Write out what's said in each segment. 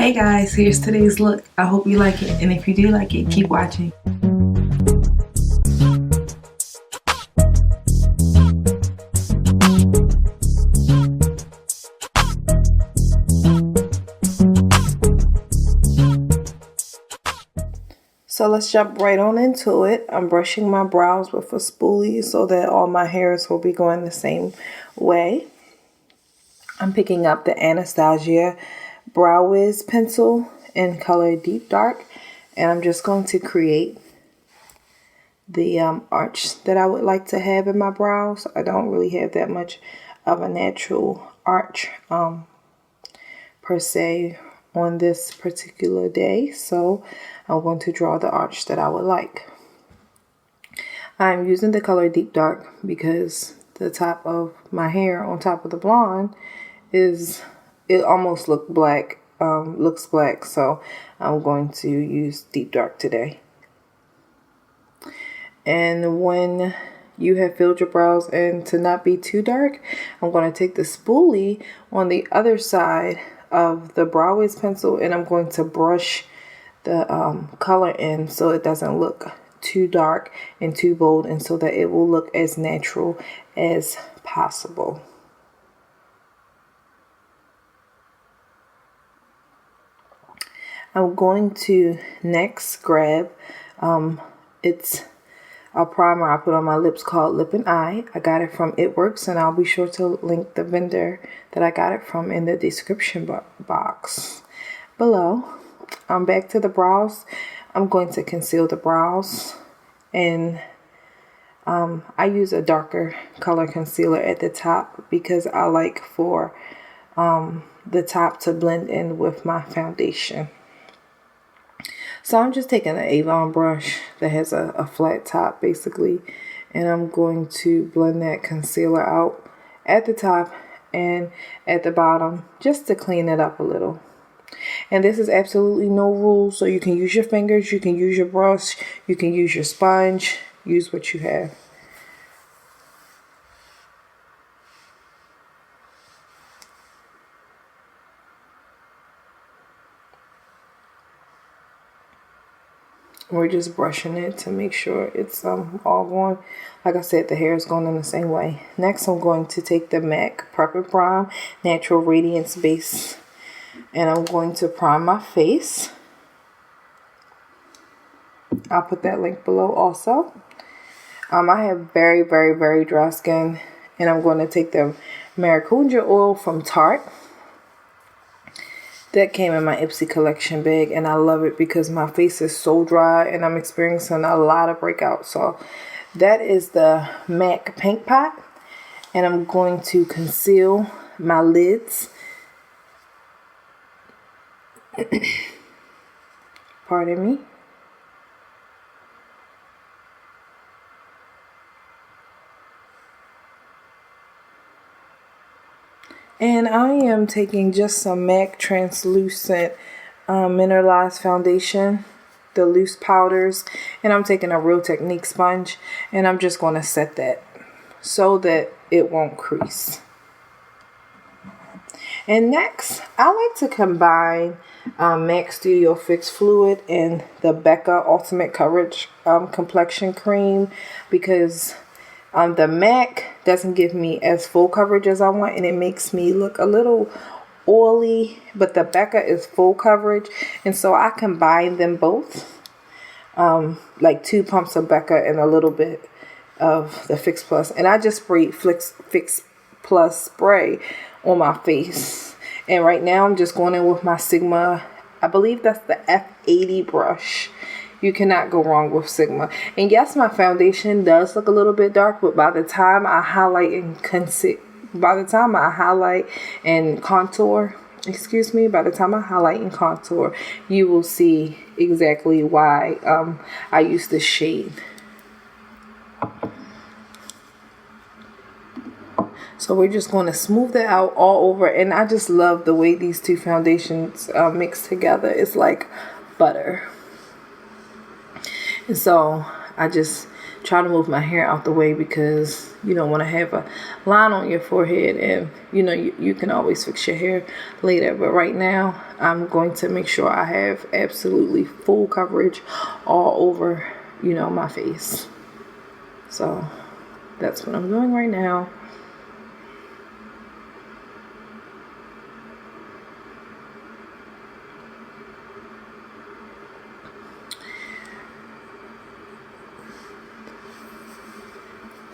Hey guys, here's today's look. I hope you like it, and if you do like it, keep watching. So let's jump right on into it. I'm brushing my brows with a spoolie so that all my hairs will be going the same way. I'm picking up the ANASTASIA Brow Wiz pencil in color Deep Dark, and I'm just going to create the arch that I would like to have in my brows. I don't really have that much of a natural arch per se on this particular day, so I'm going to draw the arch that I would like. I'm using the color Deep Dark because the top of my hair on top of the blonde it almost looks black, so I'm going to use Deep Dark today. And when you have filled your brows and to not be too dark, I'm going to take the spoolie on the other side of the Brow Wiz pencil, and I'm going to brush the color in so it doesn't look too dark and too bold, and so that it will look as natural as possible. I'm going to next grab, it's a primer I put on my lips called Lip and Eye. I got it from It Works, and I'll be sure to link the vendor that I got it from in the description box below. Back to the brows. I'm going to conceal the brows, and I use a darker color concealer at the top because I like for the top to blend in with my foundation. So I'm just taking an Avon brush that has a flat top basically, and I'm going to blend that concealer out at the top and at the bottom just to clean it up a little. And this is absolutely no rules, so you can use your fingers, you can use your brush, you can use your sponge, use what you have. We're just brushing it to make sure it's all going. Like I said, the hair is going in the same way. Next, I'm going to take the MAC Prep and Prime Natural Radiance Base, and I'm going to prime my face. I'll put that link below also. I have very, very, very dry skin, and I'm going to take the Maracuja Oil from Tarte. That came in my Ipsy collection bag, and I love it because my face is so dry and I'm experiencing a lot of breakouts. So that is the MAC Paint Pot, and I'm going to conceal my lids. Pardon me. And I am taking just some MAC translucent Mineralized Foundation, the loose powders, and I'm taking a Real Technique sponge, and I'm just going to set that so that it won't crease. And next, I like to combine MAC Studio Fix Fluid and the BECCA Ultimate Coverage Complexion Cream, because the MAC doesn't give me as full coverage as I want, and it makes me look a little oily, but the BECCA is full coverage, and so I combine them both, like 2 pumps of BECCA and a little bit of the Fix Plus, and I just sprayed Fix Plus spray on my face. And right now I'm just going in with my Sigma, I believe that's the F80 brush. You cannot go wrong with Sigma. And yes, my foundation does look a little bit dark, but by the time I highlight and contour, you will see exactly why I use this shade. So we're just going to smooth that out all over, and I just love the way these two foundations mix together. It's like butter. And so I just try to move my hair out the way because you don't want to have a line on your forehead, and you know you can always fix your hair later. But right now I'm going to make sure I have absolutely full coverage all over, you know, my face. So that's what I'm doing right now.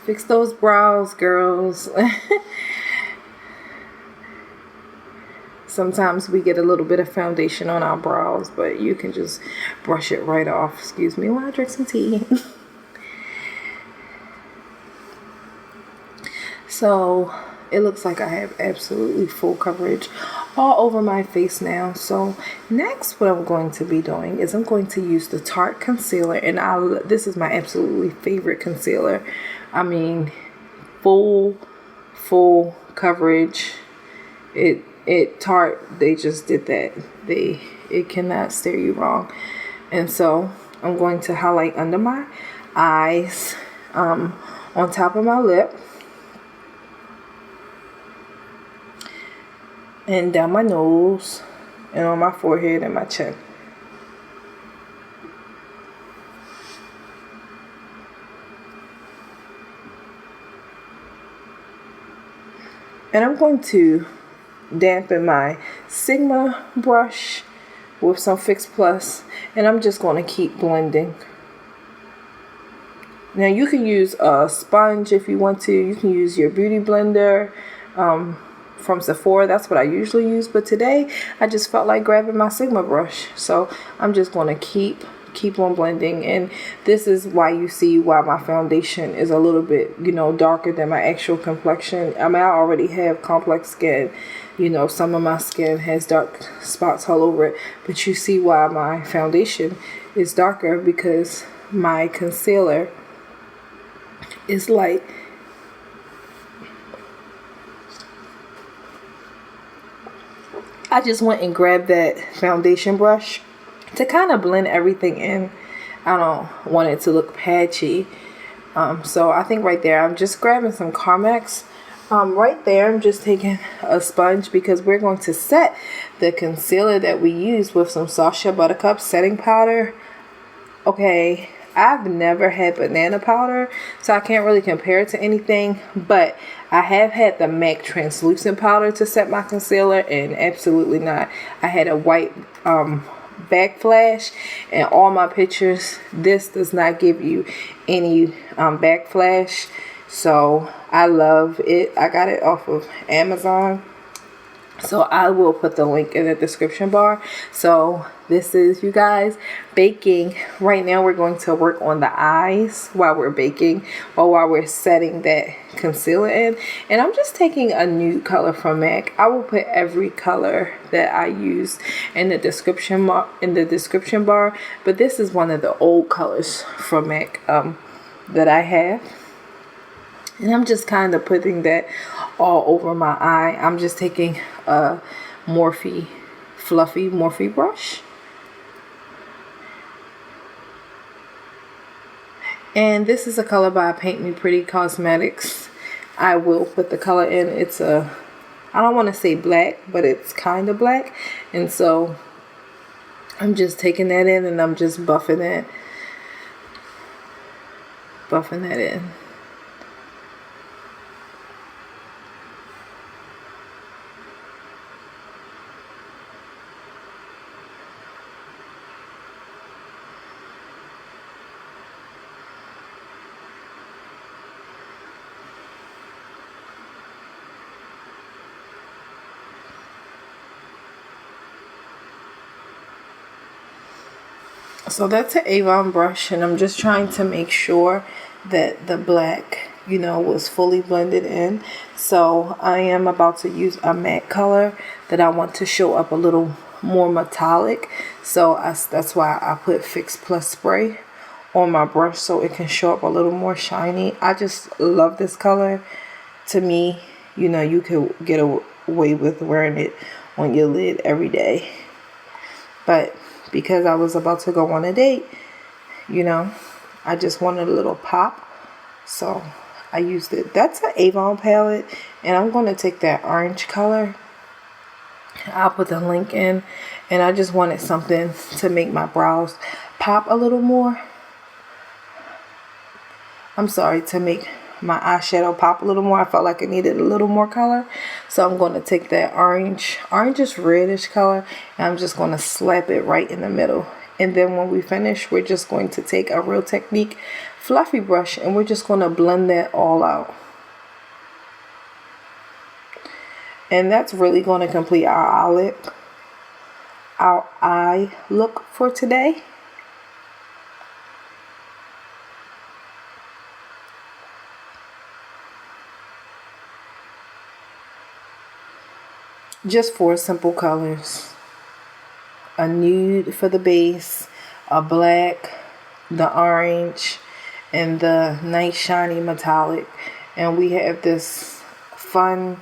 Fix those brows, girls. Sometimes we get a little bit of foundation on our brows, but you can just brush it right off. Excuse me while I drink some tea. So it looks like I have absolutely full coverage all over my face now. So next what I'm going to be doing is I'm going to use the Tarte concealer, and this is my absolutely favorite concealer. I mean, full coverage. Tarte, they just did that. It cannot steer you wrong. And so I'm going to highlight under my eyes, on top of my lip, and down my nose, and on my forehead and my chin. And I'm going to dampen my Sigma brush with some Fix Plus, and I'm just going to keep blending. Now you can use a sponge if you want to. You can use your beauty blender from Sephora. That's what I usually use, but today I just felt like grabbing my Sigma brush, so I'm just going to keep on blending. And this is why you see why my foundation is a little bit, you know, darker than my actual complexion. I mean, I already have complex skin, you know, some of my skin has dark spots all over it, but you see why my foundation is darker, because my concealer is light. I just went and grabbed that foundation brush to kind of blend everything in. I don't want it to look patchy. So I think right there, I'm just grabbing some Carmex. Right there, I'm just taking a sponge because we're going to set the concealer that we use with some Sasha Buttercup setting powder. Okay, I've never had banana powder, so I can't really compare it to anything, but I have had the MAC translucent powder to set my concealer, and absolutely not. I had a white backflash, and all my pictures, this does not give you any backflash, so I love it. I got it off of Amazon, so I will put the link in the description bar. So this is, you guys, baking. Right now we're going to work on the eyes while we're baking, or while we're setting that concealer in. And I'm just taking a nude color from MAC. I will put every color that I use in the description bar, but this is one of the old colors from MAC that I have. And I'm just kind of putting that all over my eye. I'm just taking a Morphe fluffy Morphe brush. And this is a color by Paint Me Pretty Cosmetics. I will put the color in. It's a, I don't want to say black, but it's kind of black. And so I'm just taking that in, and I'm just buffing that in. So that's an Avon brush, and I'm just trying to make sure that the black, you know, was fully blended in. So I am about to use a matte color that I want to show up a little more metallic. So that's why I put Fix Plus spray on my brush, so it can show up a little more shiny. I just love this color. To me, you know, you could get away with wearing it on your lid every day. But because I was about to go on a date, you know, I just wanted a little pop, so I used it. That's an Avon palette, and I'm going to take that orange color. I'll put the link in, and I just wanted something to make my brows pop a little more. I'm sorry, to make my eyeshadow pop a little more. I felt like it needed a little more color, so I'm going to take that orangish reddish color, and I'm just going to slap it right in the middle. And then when we finish, we're just going to take a Real Technique fluffy brush, and we're just going to blend that all out. And that's really going to complete our eye look for today. Just 4 simple colors. A nude for the base, a black, the orange, and the nice shiny metallic. And we have this fun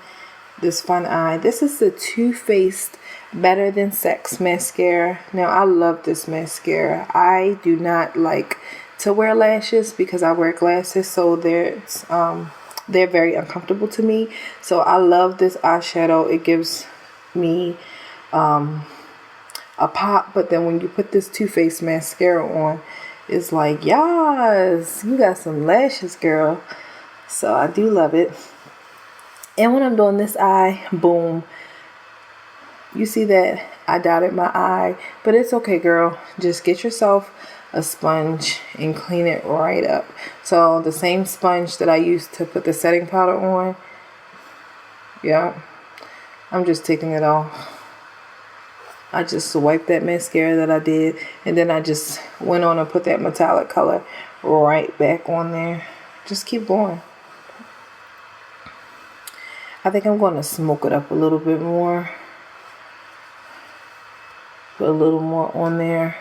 eye. This is the Too Faced Better Than Sex mascara. Now, I love this mascara. I do not like to wear lashes because I wear glasses, so they're very uncomfortable to me. So I love this eyeshadow. It gives me a pop, but then when you put this Too Faced mascara on, it's like, yes, you got some lashes, girl. So I do love it. And when I'm doing this eye, boom, you see that I dotted my eye, but it's okay, girl. Just get yourself a sponge and clean it right up. So the same sponge that I used to put the setting powder on, yeah, I'm just taking it off. I just wiped that mascara that I did, and then I just went on and put that metallic color right back on there. Just keep going. I think I'm going to smoke it up a little bit more. Put a little more on there.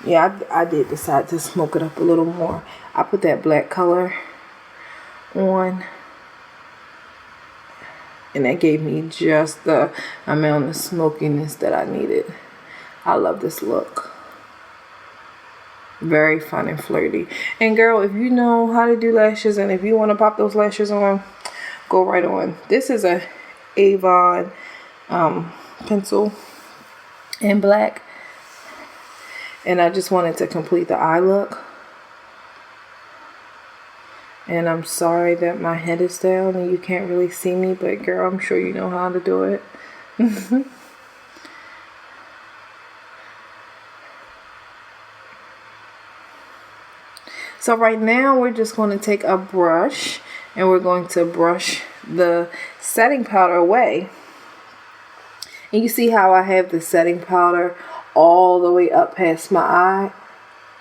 Yeah, I did decide to smoke it up a little more. I put that black color on, and that gave me just the amount of smokiness that I needed. I love this look. Very fun and flirty. And girl, if you know how to do lashes and if you want to pop those lashes on, go right on. This is a Avon pencil in black. And I just wanted to complete the eye look. And I'm sorry that my head is down and you can't really see me, but girl, I'm sure you know how to do it. So right now we're just going to take a brush and we're going to brush the setting powder away. And you see how I have the setting powder all the way up past my eye?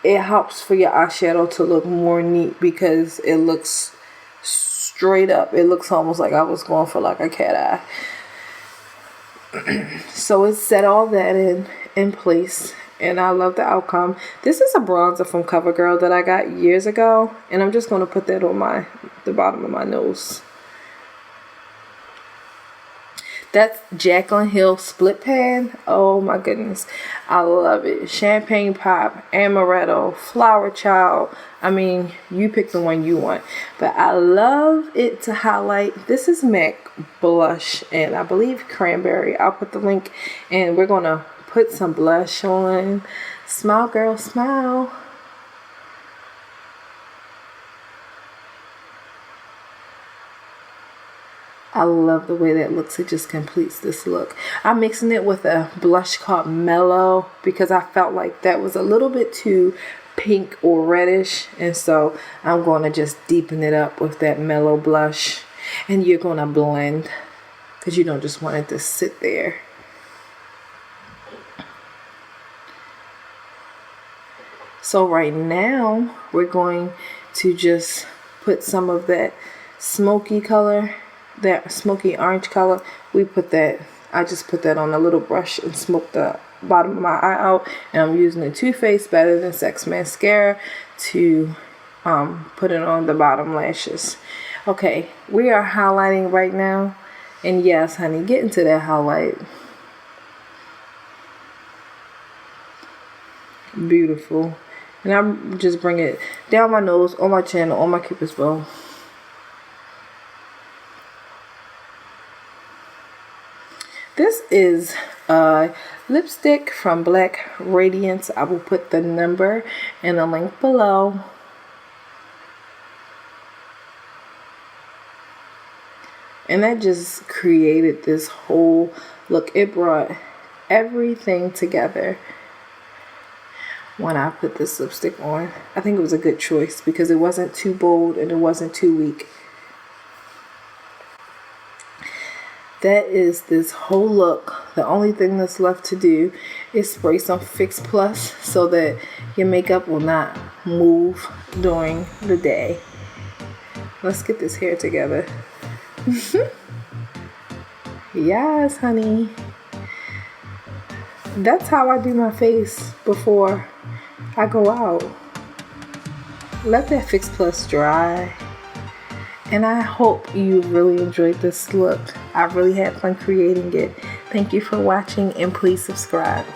It helps for your eyeshadow to look more neat because it looks straight up. It looks almost like I was going for like a cat eye. So it set all that in place, and I love the outcome. This is a bronzer from CoverGirl that I got years ago, and I'm just going to put that on the bottom of my nose. That's Jaclyn Hill Split Pan. Oh my goodness. I love it. Champagne Pop, Amaretto, Flower Child. I mean, you pick the one you want. But I love it to highlight. This is MAC Blush and I believe Cranberry. I'll put the link, and we're going to put some blush on. Smile, girl, smile. I love the way that looks. It just completes this look. I'm mixing it with a blush called Mellow because I felt like that was a little bit too pink or reddish. And so I'm going to just deepen it up with that Mellow blush. And you're going to blend because you don't just want it to sit there. So right now we're going to just put some of that smoky color, that smoky orange color. I just put that on a little brush and smoked the bottom of my eye out. And I'm using the Too Faced Better Than Sex mascara to put it on the bottom lashes. Okay, we are highlighting right now. And yes, honey, get into that highlight. Beautiful. And I'm just bring it down my nose, on my chin, on my cupid's bow. This is a lipstick from Black Radiance. I will put the number and a link below. And that just created this whole look. It brought everything together when I put this lipstick on. I think it was a good choice because it wasn't too bold and it wasn't too weak. That is this whole look. The only thing that's left to do is spray some Fix Plus so that your makeup will not move during the day. Let's get this hair together. Yes, honey. That's how I do my face before I go out. Let that Fix Plus dry. And I hope you really enjoyed this look. I really had fun creating it. Thank you for watching and please subscribe.